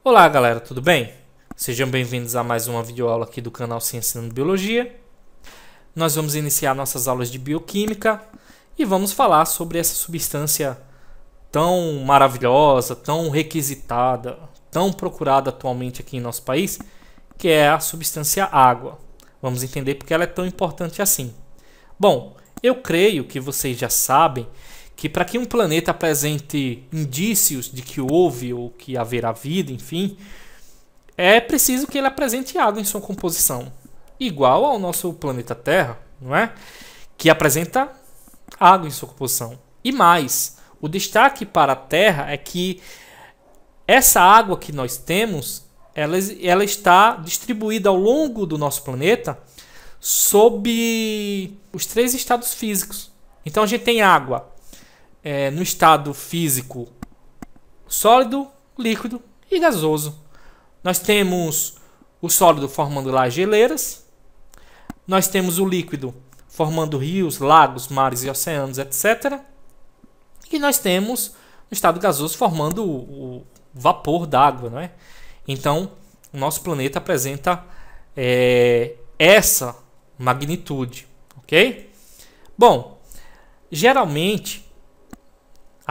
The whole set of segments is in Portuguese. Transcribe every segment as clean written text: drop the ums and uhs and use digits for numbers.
Olá galera, tudo bem? Sejam bem-vindos a mais uma videoaula aqui do canal Ciência na Biologia. Nós vamos iniciar nossas aulas de bioquímica e vamos falar sobre essa substância tão maravilhosa, tão requisitada, tão procurada atualmente aqui em nosso país, que é a substância água. Vamos entender porque ela é tão importante assim. Bom, eu creio que vocês já sabem que para que um planeta apresente indícios de que houve ou que haverá vida, enfim, é preciso que ele apresente água em sua composição, igual ao nosso planeta Terra, não é? Que apresenta água em sua composição. E mais, o destaque para a Terra é que essa água que nós temos, ela está distribuída ao longo do nosso planeta sob os 3 estados físicos. Então a gente tem água no estado físico sólido, líquido e gasoso. Nós temos o sólido formando lá geleiras, nós temos o líquido formando rios, lagos, mares e oceanos, etc. E nós temos o estado gasoso formando o vapor d'água, não é? Então, o nosso planeta apresenta essa magnitude, ok? Bom, geralmente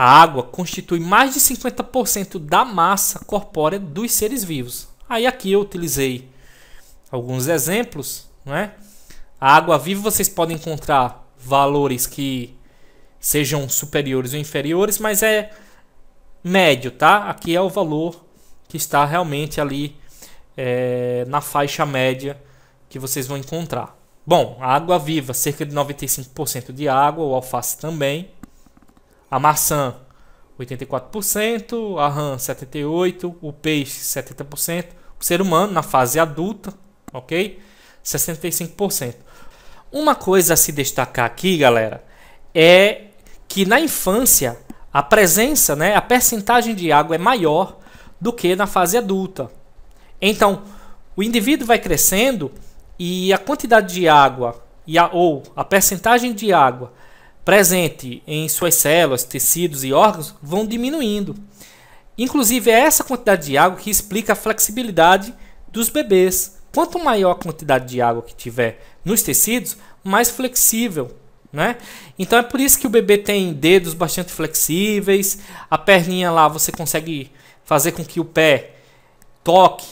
a água constitui mais de 50% da massa corpórea dos seres vivos. Aí aqui eu utilizei alguns exemplos, né? A água viva vocês podem encontrar valores que sejam superiores ou inferiores, mas é médio, tá? Aqui é o valor que está realmente ali na faixa média que vocês vão encontrar. Bom, a água viva, cerca de 95% de água, o alface também. A maçã, 84%, a rã, 78%, o peixe, 70%, o ser humano, na fase adulta, ok? 65%. Uma coisa a se destacar aqui, galera, é que na infância a presença, a percentagem de água é maior do que na fase adulta. Então, o indivíduo vai crescendo e a quantidade de água ou a percentagem de água presente em suas células, tecidos e órgãos vão diminuindo. Inclusive, é essa quantidade de água que explica a flexibilidade dos bebês. Quanto maior a quantidade de água que tiver nos tecidos, mais flexível, né? Então é por isso que o bebê tem dedos bastante flexíveis, a perninha lá você consegue fazer com que o pé toque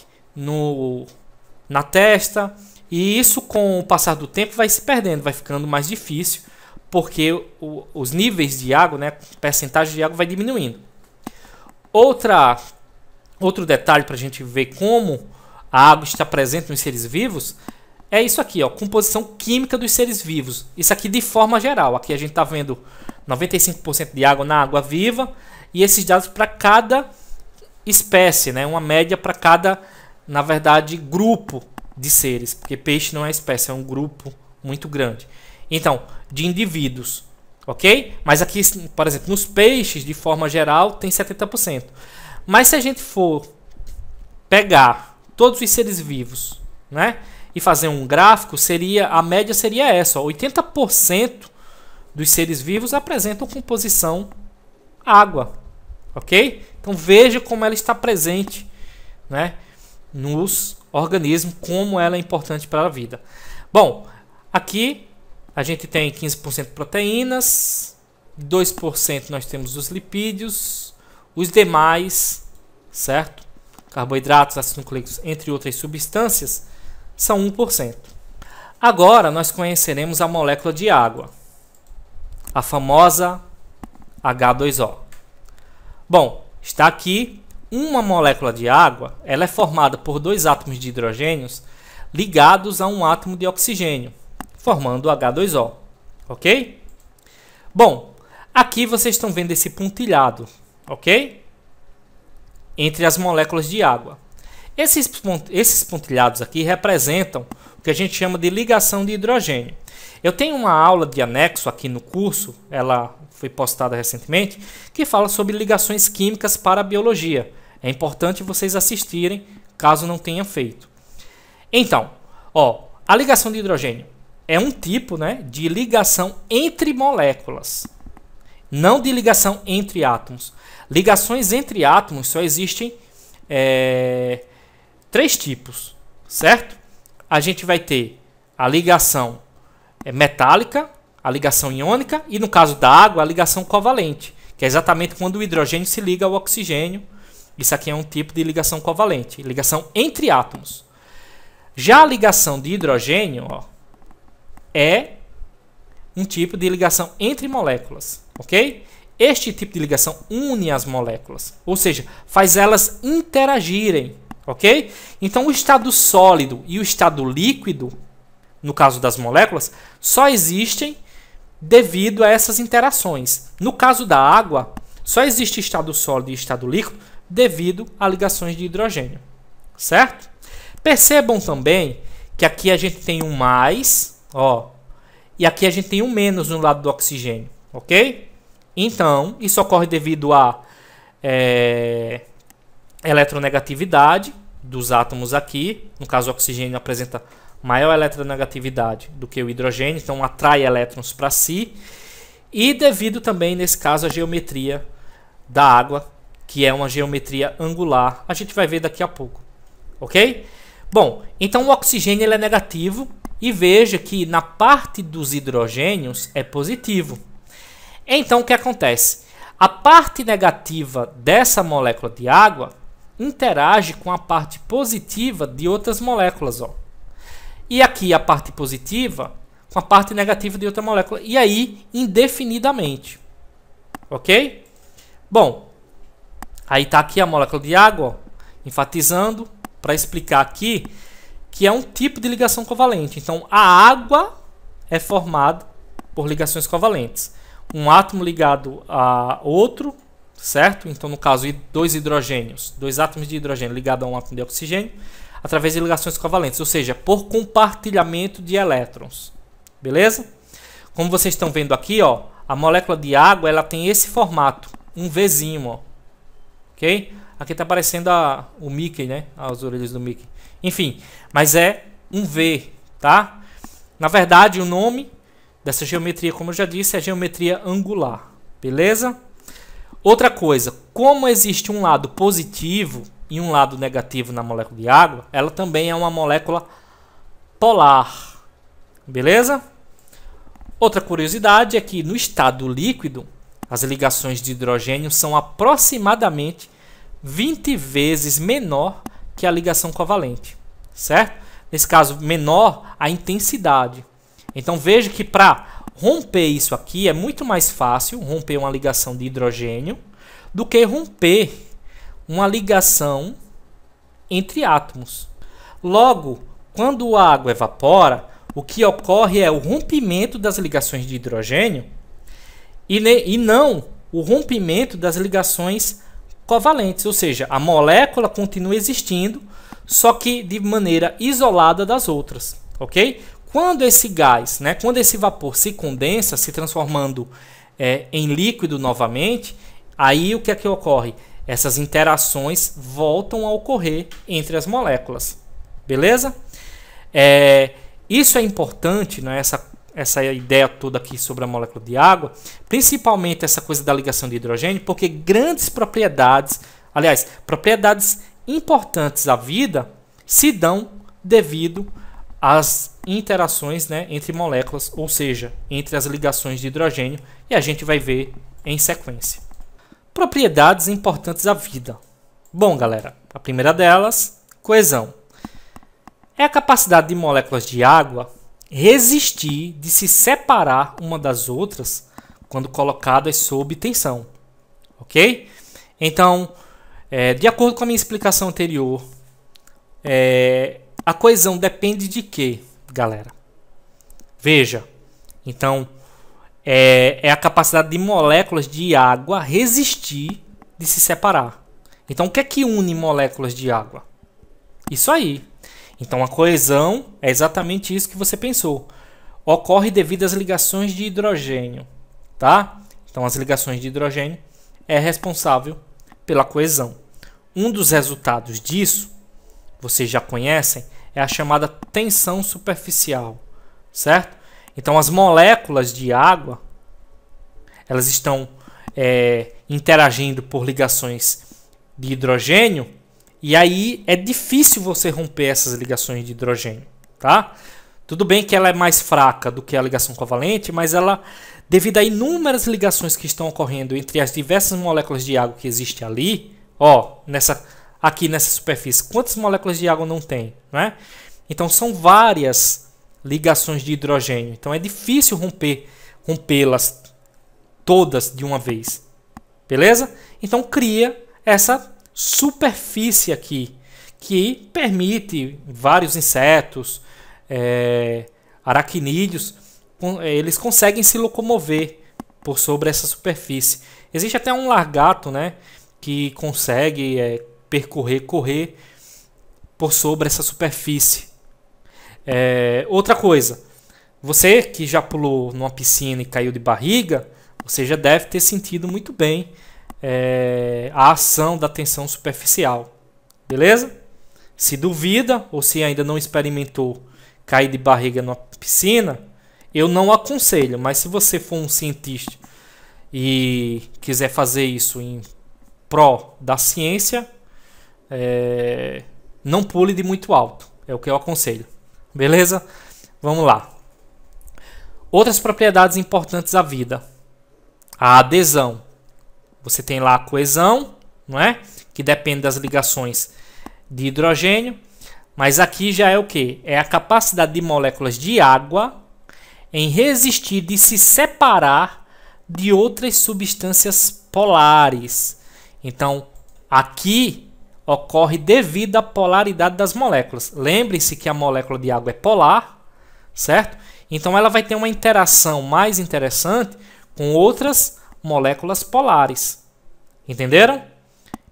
na testa, e isso com o passar do tempo vai se perdendo, vai ficando mais difícil, porque os níveis de água, a percentagem de água vai diminuindo. Outro detalhe para a gente ver como a água está presente nos seres vivos é isso aqui, ó, composição química dos seres vivos. Isso aqui de forma geral. Aqui a gente está vendo 95% de água na água viva e esses dados para cada espécie, uma média para cada, na verdade, grupo de seres, porque peixe não é espécie, é um grupo muito grande. Então, de indivíduos, ok? Mas aqui, por exemplo, nos peixes, de forma geral, tem 70%. Mas se a gente for pegar todos os seres vivos, e fazer um gráfico, a média seria essa, ó, 80% dos seres vivos apresentam composição água, ok? Então veja como ela está presente, nos organismos, como ela é importante para a vida. Bom, aqui a gente tem 15% proteínas, 2% nós temos os lipídios, os demais, certo? Carboidratos, ácidos nucleicos, entre outras substâncias, são 1%. Agora nós conheceremos a molécula de água, a famosa H2O. Bom, está aqui uma molécula de água, ela é formada por 2 átomos de hidrogênios ligados a um átomo de oxigênio, formando H2O, ok? Bom, aqui vocês estão vendo esse pontilhado, ok? Entre as moléculas de água. Esses pontilhados aqui representam o que a gente chama de ligação de hidrogênio. Eu tenho uma aula de anexo aqui no curso, ela foi postada recentemente, que fala sobre ligações químicas para a biologia. É importante vocês assistirem, caso não tenham feito. Então, a ligação de hidrogênio é um tipo de ligação entre moléculas, não de ligação entre átomos. Ligações entre átomos só existem três tipos, certo? A gente vai ter a ligação metálica, a ligação iônica e, no caso da água, a ligação covalente, que é exatamente quando o hidrogênio se liga ao oxigênio. Isso aqui é um tipo de ligação covalente, ligação entre átomos. Já a ligação de hidrogênio, ó, é um tipo de ligação entre moléculas, ok? Este tipo de ligação une as moléculas, ou seja, faz elas interagirem, ok? Então o estado sólido e o estado líquido, no caso das moléculas, só existem devido a essas interações. No caso da água, só existe estado sólido e estado líquido devido a ligações de hidrogênio, certo? Percebam também que aqui a gente tem um mais, ó, e aqui a gente tem um menos no lado do oxigênio, ok? Então, isso ocorre devido à eletronegatividade dos átomos aqui. No caso, o oxigênio apresenta maior eletronegatividade do que o hidrogênio, então atrai elétrons para si. E devido também, nesse caso, à geometria da água, que é uma geometria angular. A gente vai ver daqui a pouco, ok? Bom, então o oxigênio ele é negativo e veja que na parte dos hidrogênios é positivo. Então o que acontece? A parte negativa dessa molécula de água interage com a parte positiva de outras moléculas, ó. E aqui a parte positiva com a parte negativa de outra molécula. E aí indefinidamente, ok? Bom, aí está aqui a molécula de água, ó, enfatizando para explicar aqui que é um tipo de ligação covalente. Então, a água é formada por ligações covalentes. Um átomo ligado a outro, certo? Então, no caso, dois hidrogênios, dois átomos de hidrogênio ligados a um átomo de oxigênio, através de ligações covalentes, ou seja, por compartilhamento de elétrons. Beleza? Como vocês estão vendo aqui, ó, a molécula de água ela tem esse formato, um Vzinho, ó. Ok? Aqui está aparecendo o Mickey, né? As orelhas do Mickey. Enfim, mas é um V, tá? Na verdade, o nome dessa geometria, como eu já disse, é geometria angular. Beleza? Outra coisa, como existe um lado positivo e um lado negativo na molécula de água, ela também é uma molécula polar. Beleza? Outra curiosidade é que no estado líquido, as ligações de hidrogênio são aproximadamente 20 vezes menor que a ligação covalente, certo? Nesse caso, menor a intensidade. Então veja que para romper isso aqui é muito mais fácil romper uma ligação de hidrogênio do que romper uma ligação entre átomos. Logo, quando a água evapora, o que ocorre é o rompimento das ligações de hidrogênio e não o rompimento das ligações covalentes, ou seja, a molécula continua existindo, só que de maneira isolada das outras, ok? Quando esse gás, né, quando esse vapor se condensa, se transformando em líquido novamente, aí o que é que ocorre? Essas interações voltam a ocorrer entre as moléculas, beleza? Isso é importante, né, essa ideia toda aqui sobre a molécula de água, principalmente essa coisa da ligação de hidrogênio, porque grandes propriedades, aliás, propriedades importantes à vida se dão devido às interações, né, entre moléculas, ou seja, entre as ligações de hidrogênio, e a gente vai ver em sequência. Propriedades importantes à vida. Bom, galera, a primeira delas, coesão. É a capacidade de moléculas de água resistir de se separar uma das outras quando colocadas sob tensão, ok? Então, de acordo com a minha explicação anterior, a coesão depende de quê, galera? Veja, então, é a capacidade de moléculas de água resistir de se separar. Então, o que é que une moléculas de água? Isso aí. Então, a coesão é exatamente isso que você pensou. Ocorre devido às ligações de hidrogênio, tá? Então, as ligações de hidrogênio é responsável pela coesão. Um dos resultados disso, vocês já conhecem, é a chamada tensão superficial, certo? Então, as moléculas de água, elas estão interagindo por ligações de hidrogênio E aí é difícil você romper essas ligações de hidrogênio, tá? Tudo bem que ela é mais fraca do que a ligação covalente, mas ela, devido a inúmeras ligações que estão ocorrendo entre as diversas moléculas de água que existem ali, ó, aqui nessa superfície, quantas moléculas de água não tem, né? Então são várias ligações de hidrogênio. Então é difícil rompê-las todas de uma vez. Beleza? Então cria essa superfície aqui que permite vários insetos, aracnídeos, eles conseguem se locomover por sobre essa superfície. Existe até um lagarto, né, que consegue correr por sobre essa superfície. Outra coisa, você que já pulou numa piscina e caiu de barriga, você já deve ter sentido muito bem a ação da tensão superficial. Beleza? Se duvida ou se ainda não experimentou cair de barriga numa piscina, eu não aconselho, mas se você for um cientista e quiser fazer isso em pró da ciência, não pule de muito alto, é o que eu aconselho. Beleza? Vamos lá. Outras propriedades importantes da vida. A adesão. Você tem lá a coesão, não é? Que depende das ligações de hidrogênio. Mas aqui já é o que? É a capacidade de moléculas de água em resistir de se separar de outras substâncias polares. Então, aqui ocorre devido à polaridade das moléculas. Lembre-se que a molécula de água é polar, certo? Então, ela vai ter uma interação mais interessante com outras moléculas polares. Entenderam?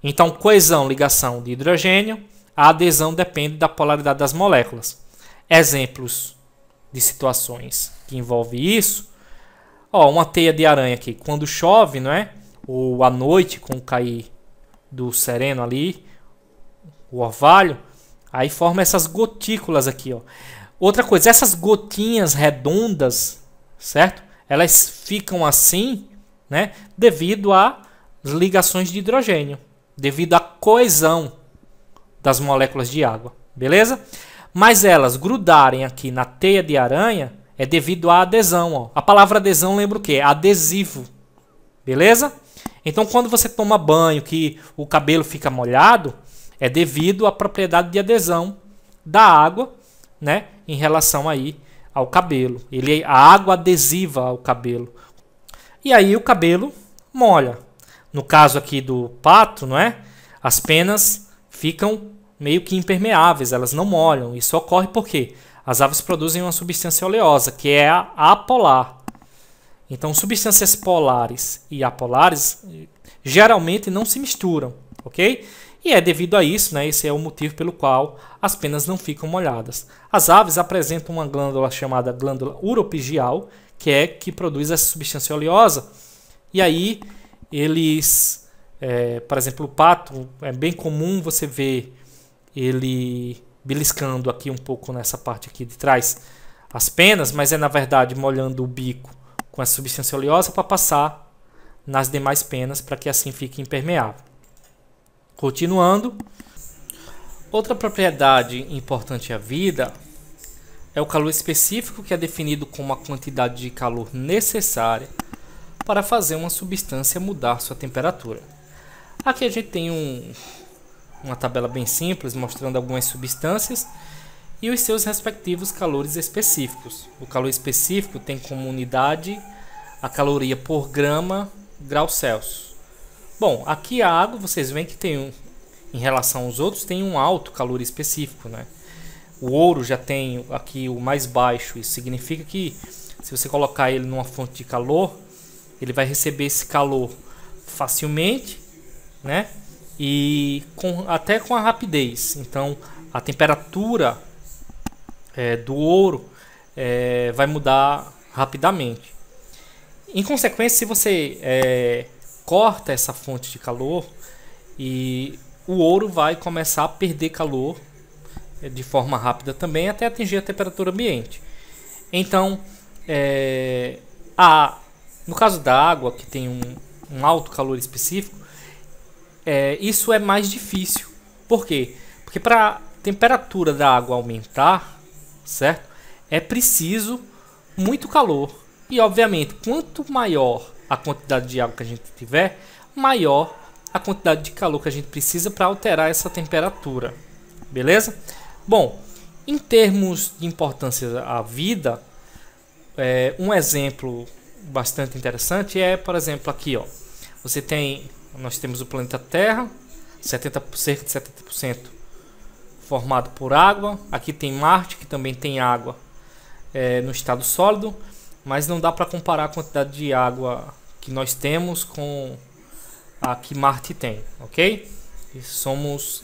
Então, coesão, ligação de hidrogênio. A adesão depende da polaridade das moléculas. Exemplos de situações que envolvem isso. Ó, uma teia de aranha aqui. Quando chove, não é? Ou à noite, com o cair do sereno ali, o orvalho, aí forma essas gotículas aqui, ó. Outra coisa, essas gotinhas redondas, certo? Elas ficam assim, né? Devido às ligações de hidrogênio, devido à coesão das moléculas de água, beleza? Mas elas grudarem aqui na teia de aranha é devido à adesão, ó. A palavra adesão lembra o quê? Adesivo, beleza? Então, quando você toma banho, que o cabelo fica molhado, é devido à propriedade de adesão da água, né, em relação aí ao cabelo. A água adesiva ao cabelo. E aí o cabelo molha. No caso aqui do pato, não é? As penas ficam meio que impermeáveis, elas não molham. Isso ocorre porque as aves produzem uma substância oleosa, que é a apolar. Então, substâncias polares e apolares geralmente não se misturam, ok? E é devido a isso, né? Esse é o motivo pelo qual as penas não ficam molhadas. As aves apresentam uma glândula chamada glândula uropigial, que produz essa substância oleosa. E aí, eles, por exemplo, o pato, é bem comum você ver ele beliscando aqui um pouco nessa parte aqui de trás as penas, mas na verdade molhando o bico com essa substância oleosa para passar nas demais penas para que assim fique impermeável. Continuando, outra propriedade importante à vida é o calor específico, que é definido como a quantidade de calor necessária para fazer uma substância mudar sua temperatura. Aqui a gente tem uma tabela bem simples mostrando algumas substâncias e os seus respectivos calores específicos. O calor específico tem como unidade a caloria por grau Celsius. Bom, aqui a água, vocês veem que tem em relação aos outros, tem um alto calor específico, né? O ouro já tem aqui o mais baixo. Isso significa que se você colocar ele numa fonte de calor, ele vai receber esse calor facilmente, né? E até com a rapidez. Então, a temperatura do ouro vai mudar rapidamente. Em consequência, se você corta essa fonte de calor, e o ouro vai começar a perder calor de forma rápida também, até atingir a temperatura ambiente. Então, no caso da água, que tem um alto calor específico, isso é mais difícil Por quê? Porque para a temperatura da água aumentar, certo? É preciso muito calor. E obviamente, quanto maior a quantidade de água que a gente tiver, maior a quantidade de calor que a gente precisa para alterar essa temperatura. Beleza? Bom, em termos de importância à vida, um exemplo bastante interessante é, por exemplo, aqui, ó. Nós temos o planeta Terra, cerca de 70% formado por água. Aqui tem Marte, que também tem água no estado sólido, mas não dá para comparar a quantidade de água que nós temos com a que Marte tem, ok? E somos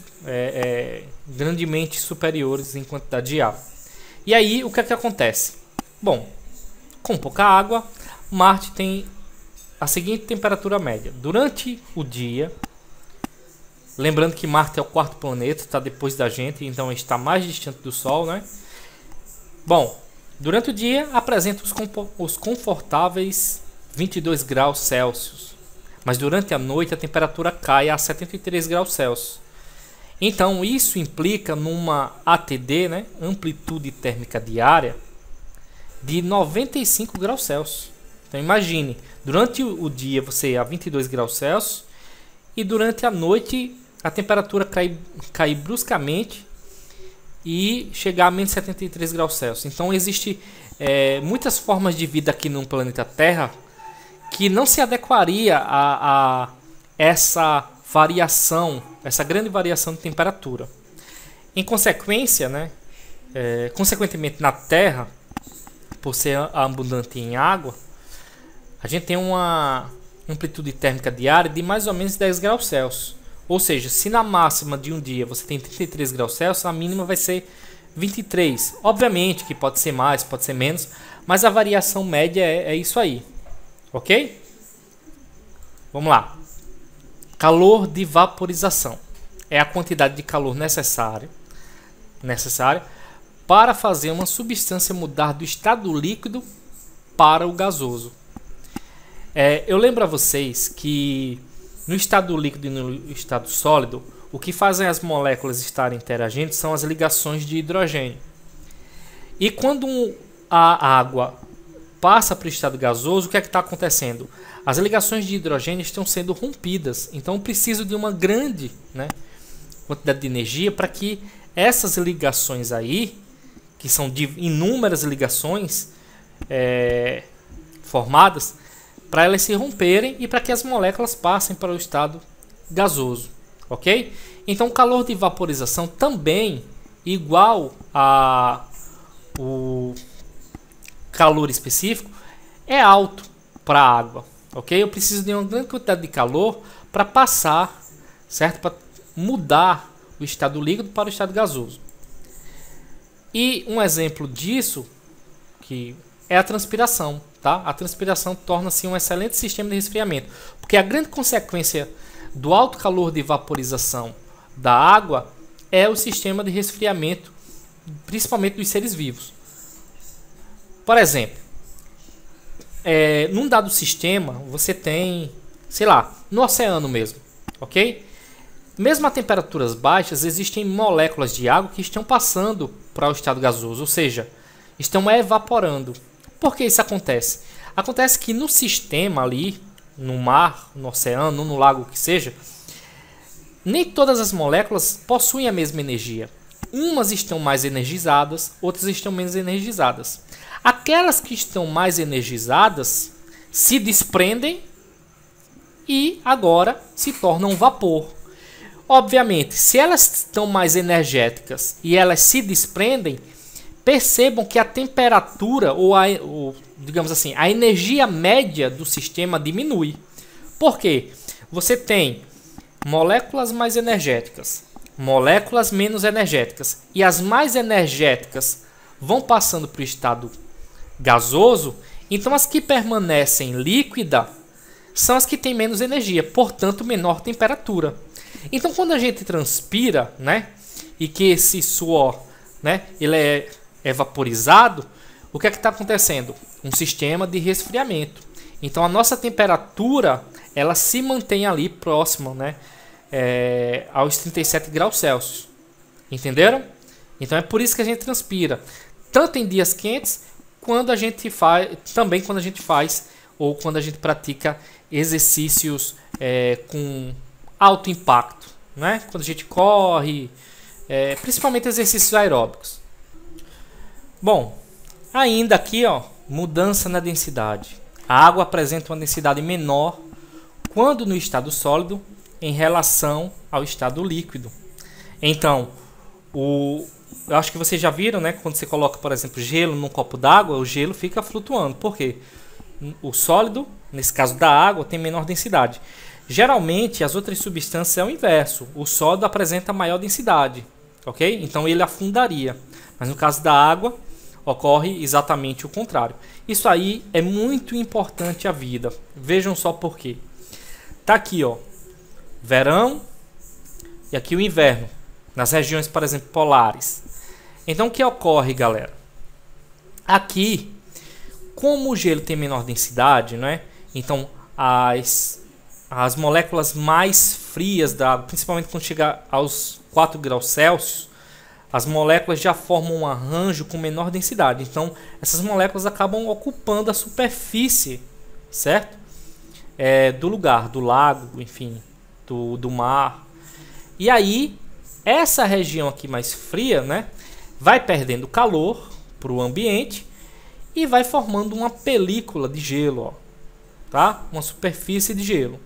grandemente superiores em quantidade de água. E aí, o que é que acontece? Bom, com pouca água, Marte tem a seguinte temperatura média. Durante o dia, lembrando que Marte é o quarto planeta, está depois da gente, então está mais distante do Sol, né? Bom, durante o dia apresenta os confortáveis 22 graus Celsius, mas durante a noite a temperatura cai a 73 graus Celsius. Então isso implica numa ATD, né, amplitude térmica diária, de 95 graus Celsius. Então imagine, durante o dia você a 22 graus Celsius e durante a noite a temperatura cai bruscamente e chegar a menos 73 graus Celsius. Então existe muitas formas de vida aqui no planeta Terra que não se adequaria a essa variação, essa grande variação de temperatura. Em consequência, né, consequentemente na Terra, por ser abundante em água, a gente tem uma amplitude térmica diária de mais ou menos 10 graus Celsius. Ou seja, se na máxima de um dia você tem 33 graus Celsius, a mínima vai ser 23. Obviamente que pode ser mais, pode ser menos, mas a variação média é isso aí. Ok? Vamos lá. Calor de vaporização é a quantidade de calor necessária para fazer uma substância mudar do estado líquido para o gasoso. Eu lembro a vocês que no estado líquido e no estado sólido, o que fazem as moléculas estarem interagindo são as ligações de hidrogênio. E quando a água passa para o estado gasoso, o que é que está acontecendo? As ligações de hidrogênio estão sendo rompidas. Então preciso de uma grande, né, quantidade de energia para que essas ligações aí, que são de inúmeras ligações formadas, para elas se romperem e para que as moléculas passem para o estado gasoso, ok? Então o calor de vaporização também igual a o calor específico é alto para a água, ok? Eu preciso de uma grande quantidade de calor para passar, certo? Para mudar o estado líquido para o estado gasoso. E um exemplo disso que é a transpiração. Tá? A transpiração torna-se um excelente sistema de resfriamento, porque a grande consequência do alto calor de vaporização da água é o sistema de resfriamento, principalmente dos seres vivos. Por exemplo, num dado sistema, você tem, sei lá, no oceano mesmo, ok? Mesmo a temperaturas baixas, existem moléculas de água que estão passando para o estado gasoso, ou seja, estão evaporando. Por que isso acontece? Acontece que no sistema ali, no mar, no oceano, no lago, que seja, nem todas as moléculas possuem a mesma energia. Umas estão mais energizadas, outras estão menos energizadas. Aquelas que estão mais energizadas se desprendem e agora se tornam vapor. Obviamente, se elas estão mais energéticas e elas se desprendem, percebam que a temperatura digamos assim, a energia média do sistema diminui. Por quê? Você tem moléculas mais energéticas, moléculas menos energéticas, e as mais energéticas vão passando para o estado gasoso, então as que permanecem líquida são as que têm menos energia, portanto menor temperatura. Então quando a gente transpira, né, e que esse suor, né, ele é vaporizado, o que é que está acontecendo? Um sistema de resfriamento. Então a nossa temperatura ela se mantém ali próxima, né, aos 37 graus Celsius. Entenderam? Então é por isso que a gente transpira, tanto em dias quentes, também quando a gente faz ou quando a gente pratica exercícios com alto impacto, né? Quando a gente corre, principalmente exercícios aeróbicos. Bom, ainda aqui, ó, mudança na densidade. A água apresenta uma densidade menor quando no estado sólido em relação ao estado líquido. Então, eu acho que vocês já viram, né? Quando você coloca, por exemplo, gelo num copo d'água, o gelo fica flutuando. Por quê? O sólido, nesse caso da água, tem menor densidade. Geralmente, as outras substâncias é o inverso. O sólido apresenta maior densidade, ok? Então, ele afundaria. Mas no caso da água, ocorre exatamente o contrário. Isso aí é muito importante à vida. Vejam só por quê. Tá aqui, ó, verão e aqui o inverno, nas regiões, por exemplo, polares. Então, o que ocorre, galera? Aqui, como o gelo tem menor densidade, né? Então, as moléculas mais frias da água, principalmente quando chega aos 4 graus Celsius, as moléculas já formam um arranjo com menor densidade. Então, essas moléculas acabam ocupando a superfície, certo? Do lugar, do lago, enfim, do mar. E aí, essa região aqui mais fria, né, vai perdendo calor para o ambiente e vai formando uma película de gelo, ó, tá? Uma superfície de gelo.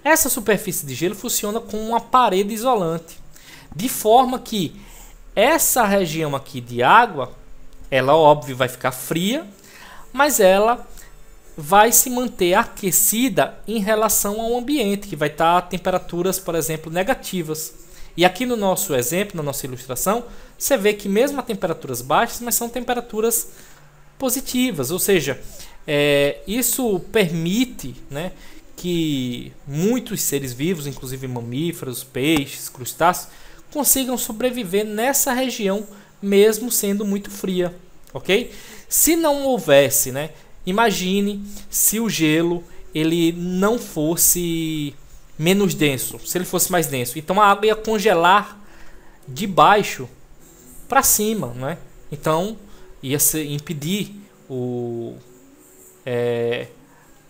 Essa superfície de gelo funciona como uma parede isolante, de forma que essa região aqui de água, ela óbvio vai ficar fria, mas ela vai se manter aquecida em relação ao ambiente, que vai estar a temperaturas, por exemplo, negativas. E aqui no nosso exemplo, na nossa ilustração, você vê que mesmo a temperaturas baixas, mas são temperaturas positivas, ou seja, isso permite, né, que muitos seres vivos, inclusive mamíferos, peixes, crustáceos, consigam sobreviver nessa região mesmo sendo muito fria, ok? Se não houvesse, né, imagine se o gelo ele não fosse menos denso, se ele fosse mais denso, então a água ia congelar de baixo para cima, né? Então ia impedir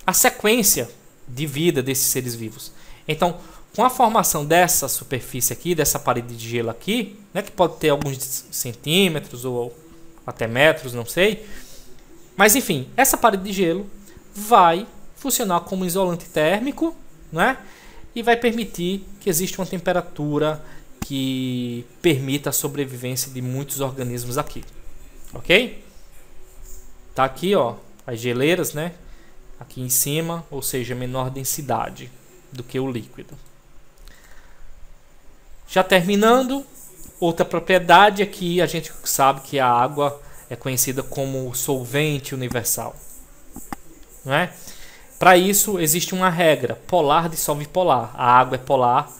a sequência de vida desses seres vivos. Então, com a formação dessa superfície aqui, dessa parede de gelo aqui, né, que pode ter alguns centímetros ou até metros, não sei. Mas enfim, essa parede de gelo vai funcionar como isolante térmico, né, e vai permitir que exista uma temperatura que permita a sobrevivência de muitos organismos aqui. Ok? Tá aqui, ó, as geleiras, né, aqui em cima, ou seja, menor densidade do que o líquido. Já terminando, outra propriedade aqui, a gente sabe que a água é conhecida como solvente universal, não é? Para isso existe uma regra: polar dissolve polar. A água é polar,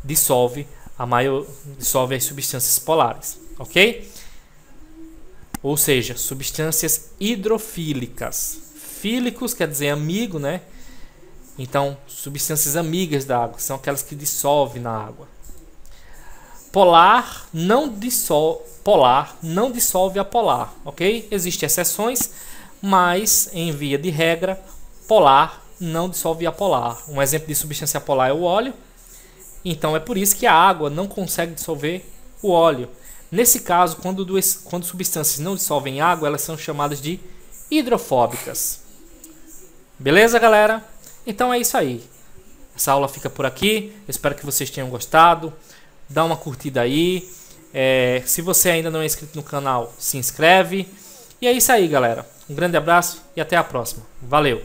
dissolve as substâncias polares, ok? Ou seja, substâncias hidrofílicas. Fílicos quer dizer amigo, né? Então, substâncias amigas da água são aquelas que dissolvem na água. Polar não dissolve a polar, ok? Existem exceções, mas em via de regra, polar não dissolve a polar. Um exemplo de substância polar é o óleo. Então é por isso que a água não consegue dissolver o óleo. Nesse caso, quando substâncias não dissolvem água, elas são chamadas de hidrofóbicas. Beleza, galera? Então é isso aí. Essa aula fica por aqui. Eu espero que vocês tenham gostado. Dá uma curtida aí. Se você ainda não é inscrito no canal, se inscreve. E é isso aí, galera. Um grande abraço e até a próxima. Valeu!